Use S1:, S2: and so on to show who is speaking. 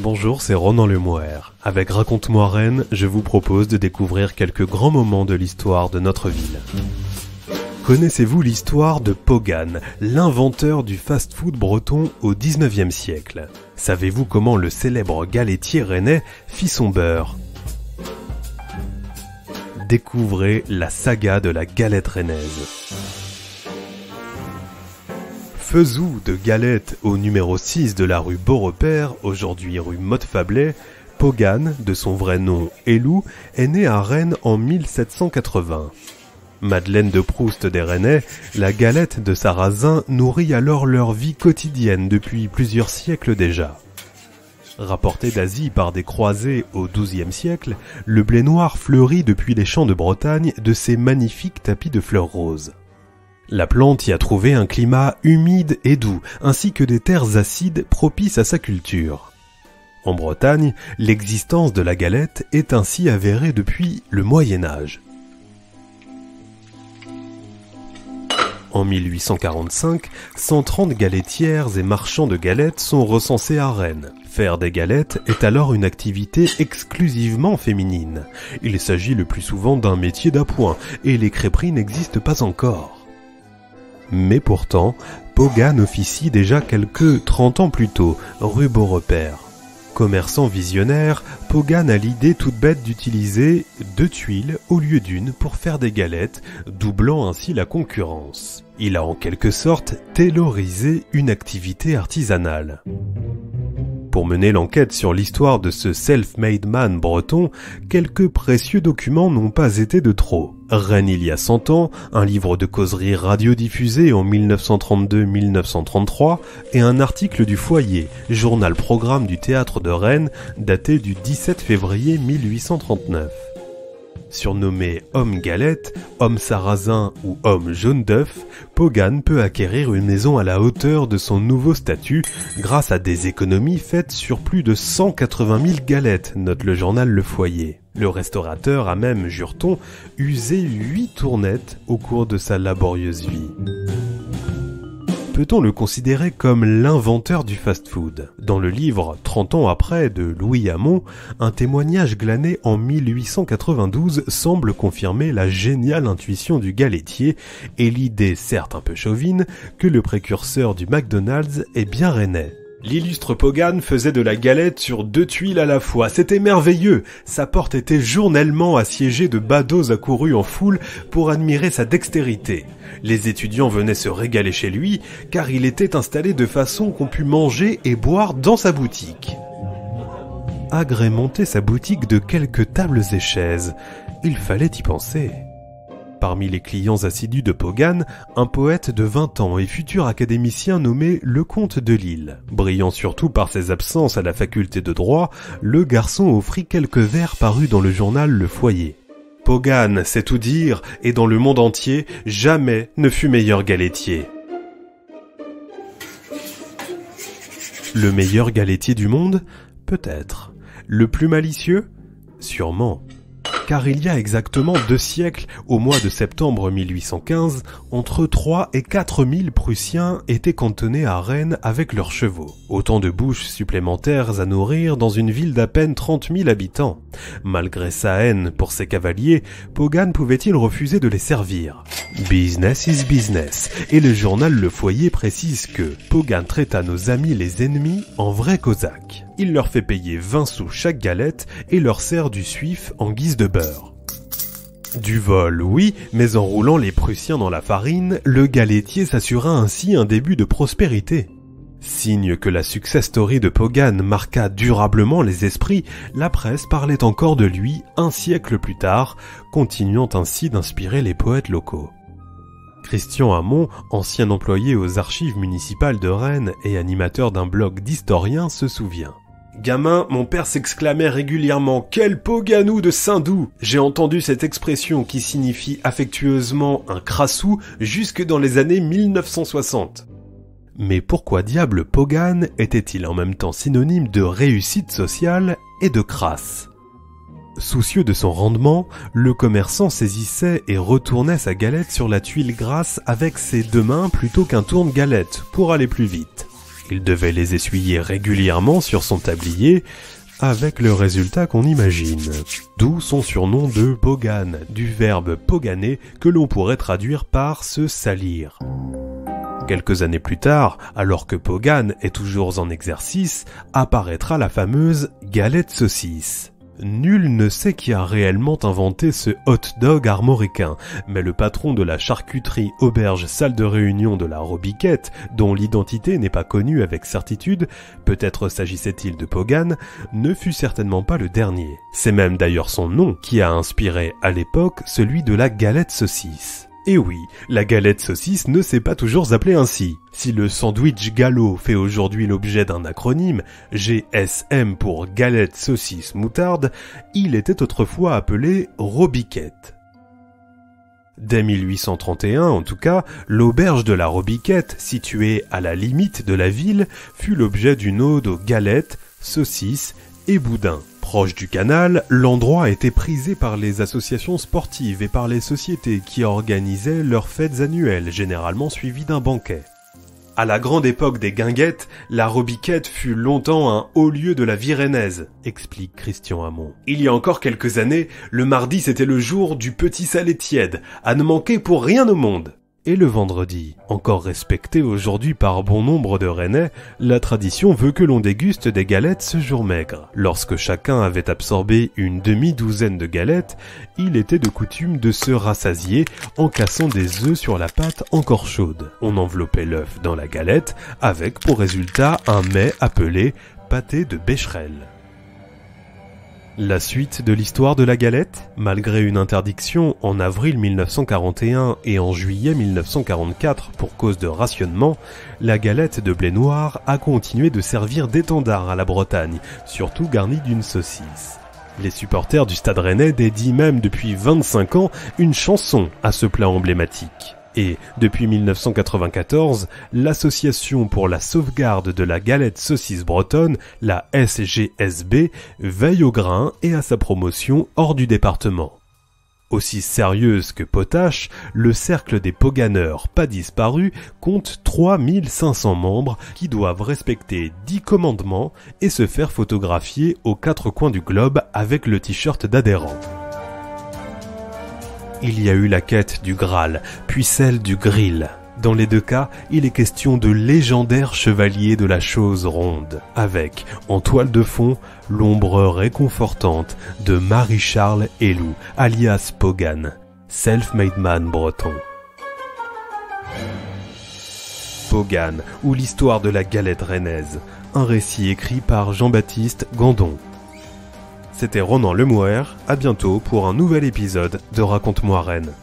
S1: Bonjour, c'est Ronan Lemoire. Avec Raconte-moi Rennes, je vous propose de découvrir quelques grands moments de l'histoire de notre ville. Connaissez-vous l'histoire de Pogan, l'inventeur du fast-food breton au XIXe siècle? Savez-vous comment le célèbre galetier rennais fit son beurre? Découvrez la saga de la galette rennaise. Faisou de galette au numéro 6 de la rue Beaurepaire, aujourd'hui rue Motte-Fablet, Pogan, de son vrai nom Élou, est né à Rennes en 1780. Madeleine de Proust des Rennais, la galette de sarrasin nourrit alors leur vie quotidienne depuis plusieurs siècles déjà. Rapporté d'Asie par des croisés au XIIe siècle, le blé noir fleurit depuis les champs de Bretagne de ses magnifiques tapis de fleurs roses. La plante y a trouvé un climat humide et doux, ainsi que des terres acides propices à sa culture. En Bretagne, l'existence de la galette est ainsi avérée depuis le Moyen Âge. En 1845, 130 galettières et marchands de galettes sont recensés à Rennes. Faire des galettes est alors une activité exclusivement féminine. Il s'agit le plus souvent d'un métier d'appoint, et les crêperies n'existent pas encore. Mais pourtant, Pogan officie déjà quelques 30 ans plus tôt, rue Beaurepaire. Commerçant visionnaire, Pogan a l'idée toute bête d'utiliser 2 tuiles au lieu d'une pour faire des galettes, doublant ainsi la concurrence. Il a en quelque sorte taylorisé une activité artisanale. Pour mener l'enquête sur l'histoire de ce self-made man breton, quelques précieux documents n'ont pas été de trop. Rennes il y a 100 ans, un livre de causerie radiodiffusé en 1932-1933 et un article du Foyer, journal-programme du théâtre de Rennes, daté du 17 février 1839. Surnommé homme galette, homme sarrasin ou homme jaune d'œuf, Pogan peut acquérir une maison à la hauteur de son nouveau statut grâce à des économies faites sur plus de 180 000 galettes, note le journal Le Foyer. Le restaurateur a même, jure-t-on, usé 8 tournettes au cours de sa laborieuse vie. Peut-on le considérer comme l'inventeur du fast-food? Dans le livre 30 ans après de Louis Hamon, un témoignage glané en 1892 semble confirmer la géniale intuition du galettier et l'idée, certes un peu chauvine, que le précurseur du McDonald's est bien rennais. L'illustre Pogan faisait de la galette sur 2 tuiles à la fois, c'était merveilleux. Sa porte était journellement assiégée de badauds accourus en foule pour admirer sa dextérité. Les étudiants venaient se régaler chez lui, car il était installé de façon qu'on put manger et boire dans sa boutique. Agrémenter sa boutique de quelques tables et chaises, il fallait y penser. Parmi les clients assidus de Pogan, un poète de 20 ans et futur académicien nommé Lecomte de Lille. Brillant surtout par ses absences à la faculté de droit, le garçon offrit quelques vers parus dans le journal Le Foyer. Pogan, c'est tout dire, et dans le monde entier, jamais ne fut meilleur galettier. Le meilleur galettier du monde? Peut-être. Le plus malicieux? Sûrement. Car il y a exactement 2 siècles, au mois de septembre 1815, entre 3 et 4 000 Prussiens étaient cantonnés à Rennes avec leurs chevaux. Autant de bouches supplémentaires à nourrir dans une ville d'à peine 30 000 habitants. Malgré sa haine pour ses cavaliers, Pogan pouvait-il refuser de les servir? Business is business, et le journal Le Foyer précise que Pogan traita nos amis les ennemis en vrais cosaques. Il leur fait payer 20 sous chaque galette et leur sert du suif en guise de beurre. Du vol, oui, mais en roulant les Prussiens dans la farine, le galettier s'assura ainsi un début de prospérité. Signe que la success story de Pogan marqua durablement les esprits, la presse parlait encore de lui un siècle plus tard, continuant ainsi d'inspirer les poètes locaux. Christian Hamon, ancien employé aux archives municipales de Rennes et animateur d'un blog d'historiens, se souvient. Gamin, mon père s'exclamait régulièrement « Quel Poganou de Saint-Doux !» J'ai entendu cette expression qui signifie affectueusement un crassou jusque dans les années 1960. Mais pourquoi diable Pogan était-il en même temps synonyme de réussite sociale et de crasse? Soucieux de son rendement, le commerçant saisissait et retournait sa galette sur la tuile grasse avec ses 2 mains plutôt qu'un tourne-galette pour aller plus vite. Il devait les essuyer régulièrement sur son tablier, avec le résultat qu'on imagine. D'où son surnom de Pogan, du verbe poganer que l'on pourrait traduire par se salir. Quelques années plus tard, alors que Pogan est toujours en exercice, apparaîtra la fameuse galette saucisse. Nul ne sait qui a réellement inventé ce hot dog armoricain, mais le patron de la charcuterie auberge salle de réunion de la Robiquette, dont l'identité n'est pas connue avec certitude, peut-être s'agissait-il de Pogan, ne fut certainement pas le dernier. C'est même d'ailleurs son nom qui a inspiré à l'époque celui de la galette saucisse. Et oui, la galette saucisse ne s'est pas toujours appelée ainsi. Si le sandwich gallo fait aujourd'hui l'objet d'un acronyme, GSM pour galette saucisse moutarde, il était autrefois appelé Robiquette. Dès 1831, en tout cas, l'auberge de la Robiquette, située à la limite de la ville, fut l'objet d'une ode aux galettes, saucisses et boudins. Proche du canal, l'endroit était prisé par les associations sportives et par les sociétés qui organisaient leurs fêtes annuelles, généralement suivies d'un banquet. À la grande époque des guinguettes, la Robiquette fut longtemps un haut lieu de la vie rennaise, explique Christian Hamon. Il y a encore quelques années, le mardi c'était le jour du petit salé tiède, à ne manquer pour rien au monde. Et le vendredi, encore respecté aujourd'hui par bon nombre de Rennais, la tradition veut que l'on déguste des galettes ce jour maigre. Lorsque chacun avait absorbé une demi-douzaine de galettes, il était de coutume de se rassasier en cassant des œufs sur la pâte encore chaude. On enveloppait l'œuf dans la galette avec pour résultat un mets appelé pâté de bécherel. La suite de l'histoire de la galette, malgré une interdiction en avril 1941 et en juillet 1944 pour cause de rationnement, la galette de blé noir a continué de servir d'étendard à la Bretagne, surtout garnie d'une saucisse. Les supporters du Stade Rennais dédient même depuis 25 ans une chanson à ce plat emblématique. Et, depuis 1994, l'Association pour la sauvegarde de la galette saucisse bretonne, la SGSB, veille au grain et à sa promotion hors du département. Aussi sérieuse que potache, le cercle des poganeurs pas disparus compte 3500 membres qui doivent respecter 10 commandements et se faire photographier aux 4 coins du globe avec le t-shirt d'adhérent. Il y a eu la quête du Graal, puis celle du Grill. Dans les deux cas, il est question de légendaires chevaliers de la chose ronde, avec, en toile de fond, l'ombre réconfortante de Marie-Charles Helou, alias Pogan, self-made man breton. Pogan, ou l'histoire de la galette rennaise, un récit écrit par Jean-Baptiste Gandon. C'était Ronan Lemouer, à bientôt pour un nouvel épisode de Raconte-moi Rennes.